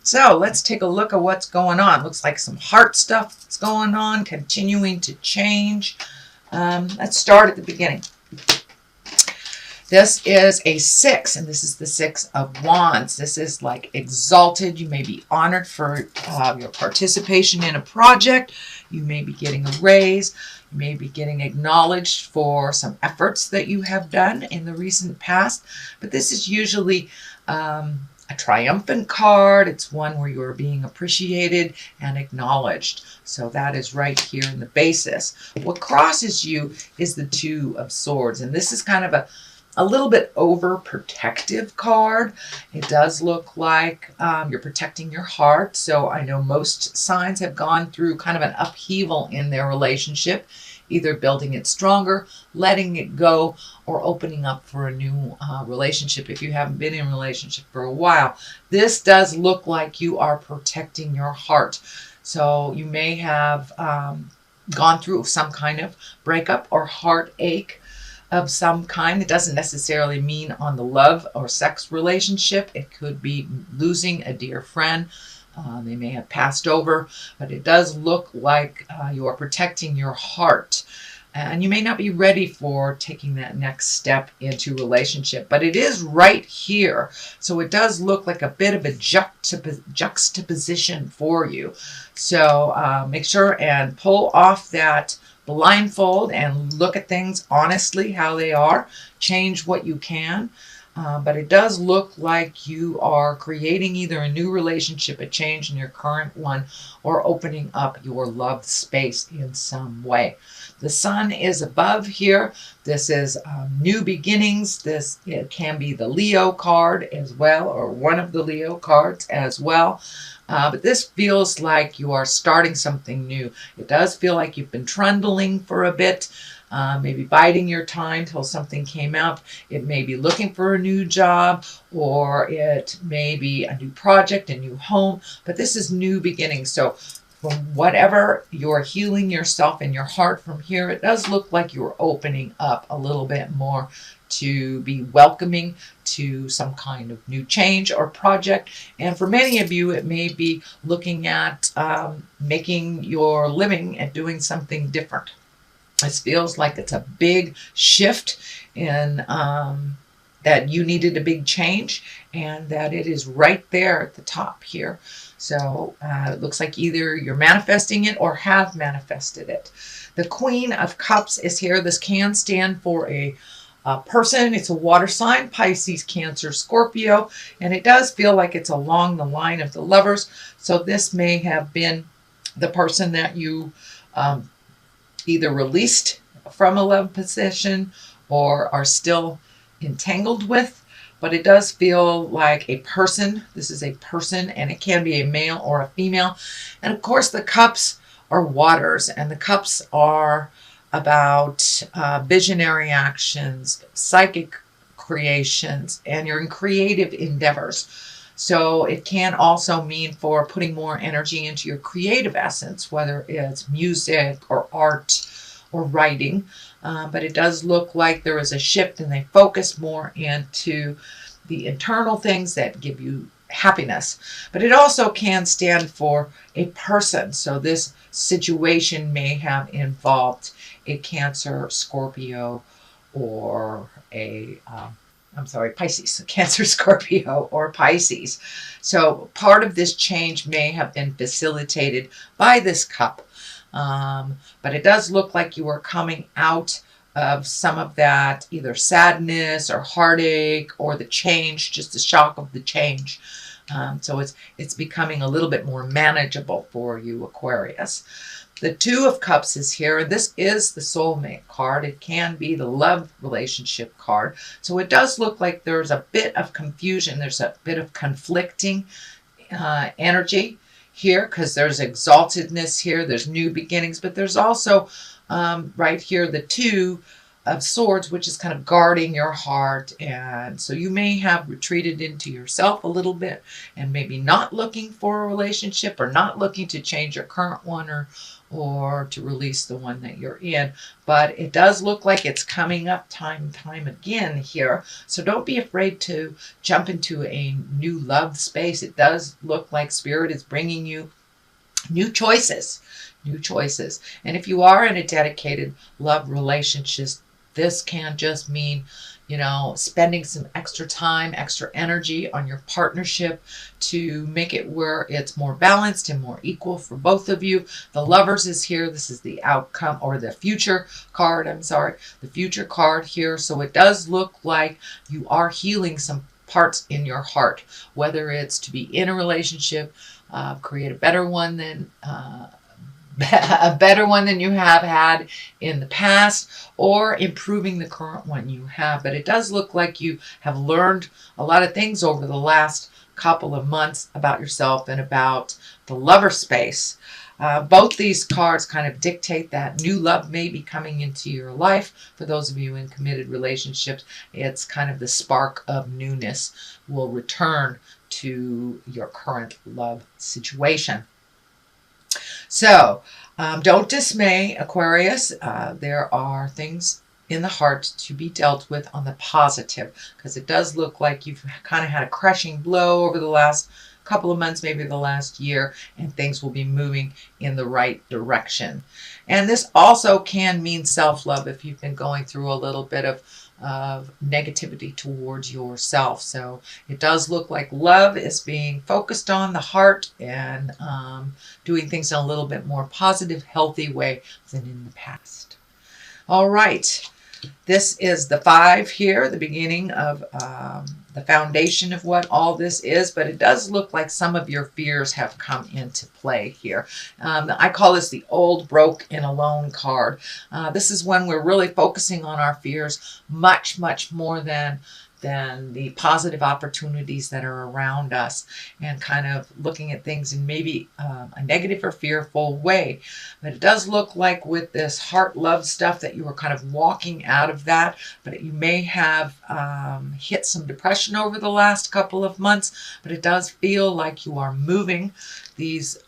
So let's take a look at what's going on. Looks like some heart stuff that's going on, continuing to change. Let's start at the beginning. This is a 6, and this is the 6 of Wands. This is like exalted. You may be honored for your participation in a project. You may be getting a raise. You may be getting acknowledged for some efforts that you have done in the recent past. But this is usually a triumphant card. It's one where you're being appreciated and acknowledged. So that is right here in the basis. What crosses you is the 2 of Swords, and this is kind of a little bit overprotective card. It does look like you're protecting your heart. So I know most signs have gone through kind of an upheaval in their relationship, either building it stronger, letting it go, or opening up for a new relationship if you haven't been in a relationship for a while. This does look like you are protecting your heart. So you may have gone through some kind of breakup or heartache of some kind. It doesn't necessarily mean on the love or sex relationship. It could be losing a dear friend. They may have passed over, but it does look like you are protecting your heart. And you may not be ready for taking that next step into relationship, but it is right here. So it does look like a bit of a juxtaposition for you. So make sure and pull off that blindfold and look at things honestly, how they are. Change what you can. But it does look like you are creating either a new relationship, a change in your current one, or opening up your love space in some way. The sun is above here. This is new beginnings. It can be the Leo card as well, or one of the Leo cards as well. But this feels like you are starting something new. It does feel like you've been trundling for a bit, maybe biding your time till something came out. It may be looking for a new job, or it may be a new project, a new home. But this is new beginnings. So from whatever you're healing yourself and your heart from here, it does look like you're opening up a little bit more to be welcoming to some kind of new change or project. And for many of you, it may be looking at making your living and doing something different. This feels like it's a big shift in that you needed a big change, and that it is right there at the top here. So it looks like either you're manifesting it or have manifested it. The Queen of Cups is here. This can stand for a person. It's a water sign, Pisces, Cancer, Scorpio, and it does feel like it's along the line of the Lovers. So this may have been the person that you either released from a love position or are still entangled with. But it does feel like a person. This is a person, and it can be a male or a female. And of course, the cups are waters, and the cups are about visionary actions, psychic creations, and your creative endeavors. So it can also mean for putting more energy into your creative essence, whether it's music or art or writing. But it does look like there is a shift, and they focus more into the internal things that give you happiness. But it also can stand for a person. So this situation may have involved a Cancer, Scorpio, or Pisces, Cancer, Scorpio, or Pisces. So part of this change may have been facilitated by this cup. But it does look like you are coming out of some of that either sadness or heartache or the change, just the shock of the change. So it's becoming a little bit more manageable for you, Aquarius. The Two of Cups is here. This is the soulmate card. It can be the love relationship card. So it does look like there's a bit of confusion. There's a bit of conflicting energy here, because there's exaltedness here. There's new beginnings, but there's also right here the two of Swords, which is kind of guarding your heart. And so you may have retreated into yourself a little bit and maybe not looking for a relationship or not looking to change your current one or to release the one that you're in. But it does look like it's coming up time and time again here. So don't be afraid to jump into a new love space. It does look like Spirit is bringing you new choices. New choices. And if you are in a dedicated love relationship, this can just mean, spending some extra time, extra energy on your partnership to make it where it's more balanced and more equal for both of you. The Lovers is here. This is the outcome, or the future card, the future card here. So it does look like you are healing some parts in your heart, whether it's to be in a relationship, create a better one than you have had in the past, or improving the current one you have. But it does look like you have learned a lot of things over the last couple of months about yourself and about the lover space. Both these cards kind of dictate that new love may be coming into your life. For those of you in committed relationships, it's kind of the spark of newness will return to your current love situation. So, don't dismay, Aquarius. There are things in the heart to be dealt with on the positive, because it does look like you've kind of had a crushing blow over the last couple of months, maybe the last year, and things will be moving in the right direction. And this also can mean self-love if you've been going through a little bit of negativity towards yourself. So it does look like love is being focused on the heart and doing things in a little bit more positive, healthy way than in the past. All right. This is the 5 here, the beginning of the foundation of what all this is, but it does look like some of your fears have come into play here. I call this the old, broke, and alone card. This is when we're really focusing on our fears much, much more than the positive opportunities that are around us, and kind of looking at things in maybe a negative or fearful way. But it does look like with this heart love stuff that you were kind of walking out of that, but you may have hit some depression over the last couple of months, but it does feel like you are moving. These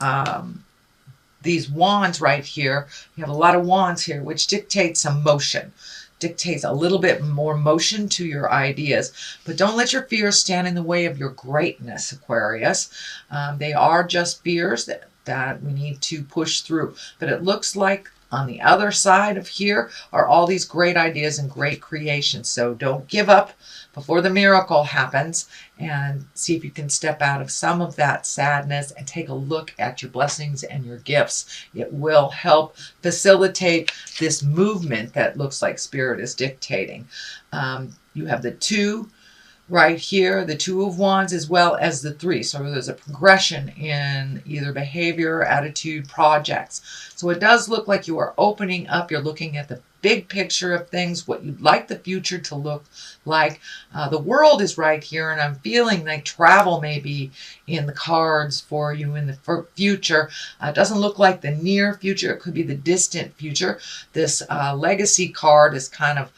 wands right here, you have a lot of wands here, which dictates some motion. Dictates a little bit more motion to your ideas. But don't let your fears stand in the way of your greatness, Aquarius. They are just fears that we need to push through. But it looks like on the other side of here are all these great ideas and great creations. So don't give up before the miracle happens, and see if you can step out of some of that sadness and take a look at your blessings and your gifts. It will help facilitate this movement that looks like Spirit is dictating. You have the 2 right here, the 2 of Wands, as well as the 3. So there's a progression in either behavior, attitude, projects. So it does look like you are opening up. You're looking at the big picture of things, what you'd like the future to look like. The World is right here, and I'm feeling like travel may be in the cards for you in the future. It doesn't look like the near future. It could be the distant future. This Legacy card is kind of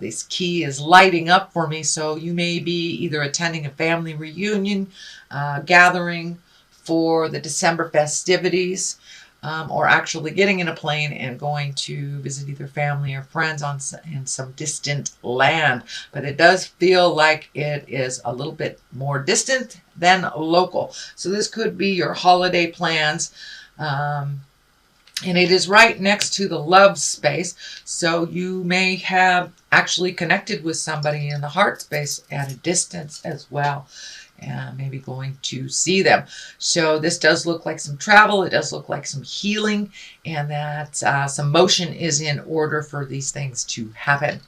this key is lighting up for me, so you may be either attending a family reunion, gathering for the December festivities, or actually getting in a plane and going to visit either family or friends in some distant land. But it does feel like it is a little bit more distant than local. So this could be your holiday plans. And it is right next to the love space. So you may have actually connected with somebody in the heart space at a distance as well. And maybe going to see them. So this does look like some travel. It does look like some healing, and that some motion is in order for these things to happen.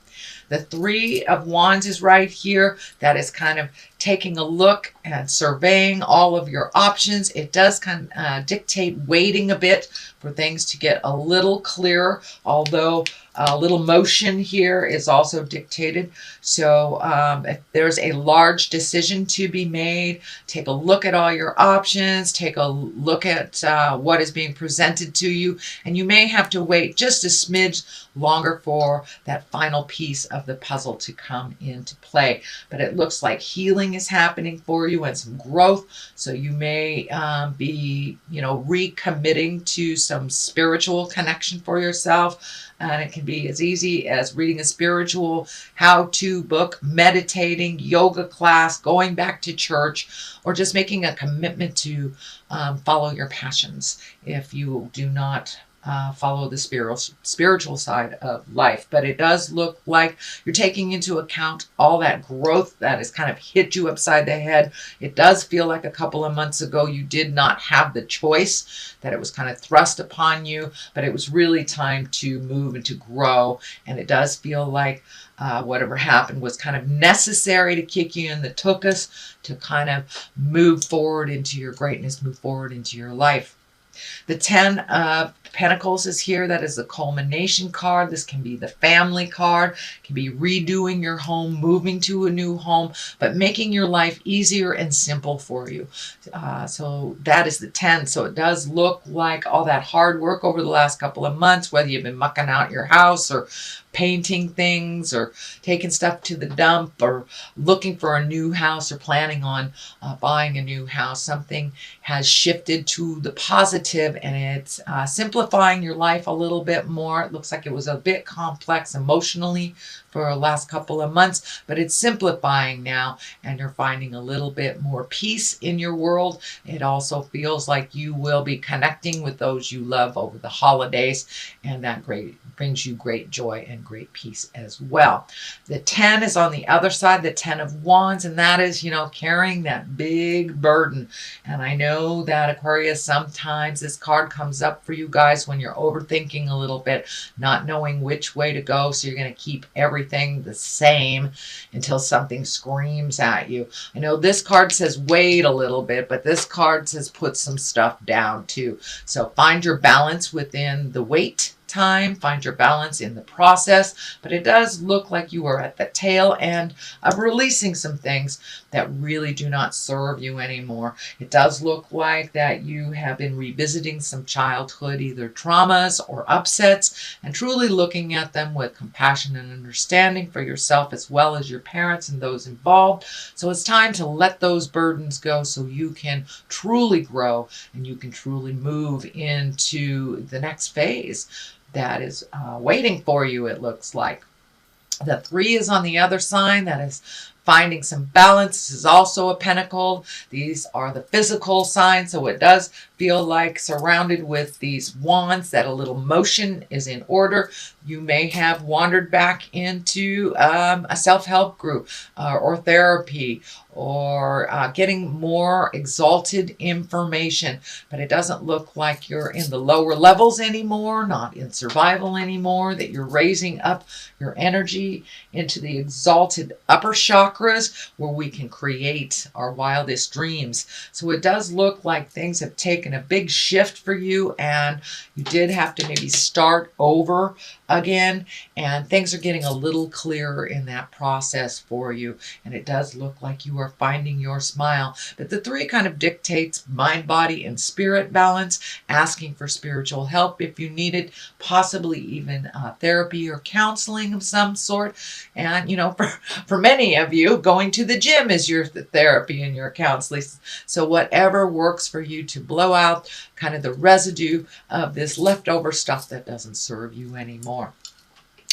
The Three of Wands is right here. That is kind of taking a look and surveying all of your options. It does kind of dictate waiting a bit for things to get a little clearer, although a little motion here is also dictated. So if there's a large decision to be made, take a look at all your options, take a look at what is being presented to you, and you may have to wait just a smidge longer for that final piece of the puzzle to come into play. But it looks like healing is happening for you and some growth. So you may be, recommitting to some spiritual connection for yourself. And it can be as easy as reading a spiritual how-to book, meditating, yoga class, going back to church, or just making a commitment to follow your passions if you do not follow the spiritual side of life. But it does look like you're taking into account all that growth that has kind of hit you upside the head. It does feel like a couple of months ago you did not have the choice, that it was kind of thrust upon you, but it was really time to move and to grow. And it does feel like whatever happened was kind of necessary to kick you in the tuchus to kind of move forward into your greatness, move forward into your life. The Ten of Pentacles is here. That is the culmination card. This can be the family card. It can be redoing your home, moving to a new home, but making your life easier and simple for you. So that is the 10. So it does look like all that hard work over the last couple of months, whether you've been mucking out your house or painting things or taking stuff to the dump or looking for a new house or planning on buying a new house. Something has shifted to the positive and it's simplifying your life a little bit more. It looks like it was a bit complex emotionally for the last couple of months, but it's simplifying now and you're finding a little bit more peace in your world. It also feels like you will be connecting with those you love over the holidays, and that brings you great joy and great peace as well. The 10 is on the other side, the 10 of Wands, and that is, carrying that big burden. And I know that Aquarius, sometimes this card comes up for you guys when you're overthinking a little bit, not knowing which way to go. So you're going to keep everything the same until something screams at you. I know this card says wait a little bit, but this card says put some stuff down too. So find your balance within the wait time, find your balance in the process, but it does look like you are at the tail end of releasing some things that really do not serve you anymore. It does look like that you have been revisiting some childhood, either traumas or upsets, and truly looking at them with compassion and understanding for yourself as well as your parents and those involved. So it's time to let those burdens go so you can truly grow and you can truly move into the next phase that is waiting for you, it looks like. The 3 is on the other side. That is finding some balance. This is also a pentacle. These are the physical signs, so it does feel like surrounded with these wands that a little motion is in order. You may have wandered back into a self-help group or therapy or getting more exalted information, but it doesn't look like you're in the lower levels anymore, not in survival anymore, that you're raising up your energy into the exalted upper chakras where we can create our wildest dreams. So it does look like things have taken a big shift for you and you did have to maybe start over again, and things are getting a little clearer in that process for you, and it does look like you are finding your smile. But the 3 kind of dictates mind, body, and spirit balance, asking for spiritual help if you need it, possibly even therapy or counseling of some sort. And for many of you, going to the gym is your therapy and your counseling. So whatever works for you to blow out kind of the residue of this leftover stuff that doesn't serve you anymore.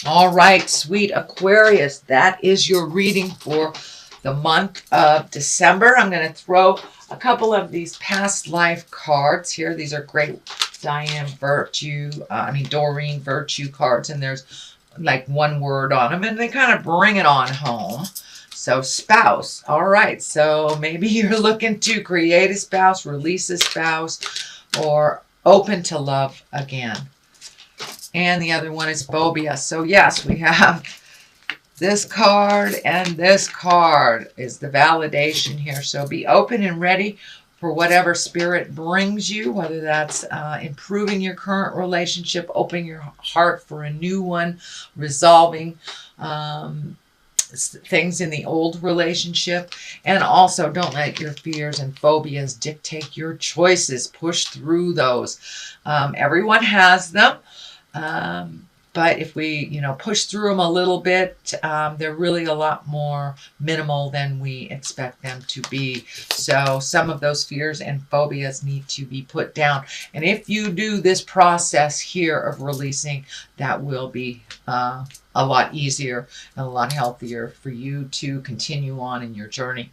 All right, sweet Aquarius, that is your reading for the month of December. I'm going to throw a couple of these past life cards here. These are great Doreen Virtue cards, and there's like one word on them, and they kind of bring it on home. So spouse. All right, so maybe you're looking to create a spouse, release a spouse, or open to love again. And the other one is phobia. So yes, we have this card and this card is the validation here. So be open and ready for whatever spirit brings you, whether that's improving your current relationship, opening your heart for a new one, resolving things in the old relationship. And also, don't let your fears and phobias dictate your choices. Push through those. Everyone has them. But if we, push through them a little bit, they're really a lot more minimal than we expect them to be. So some of those fears and phobias need to be put down. And if you do this process here of releasing, that will be a lot easier and a lot healthier for you to continue on in your journey.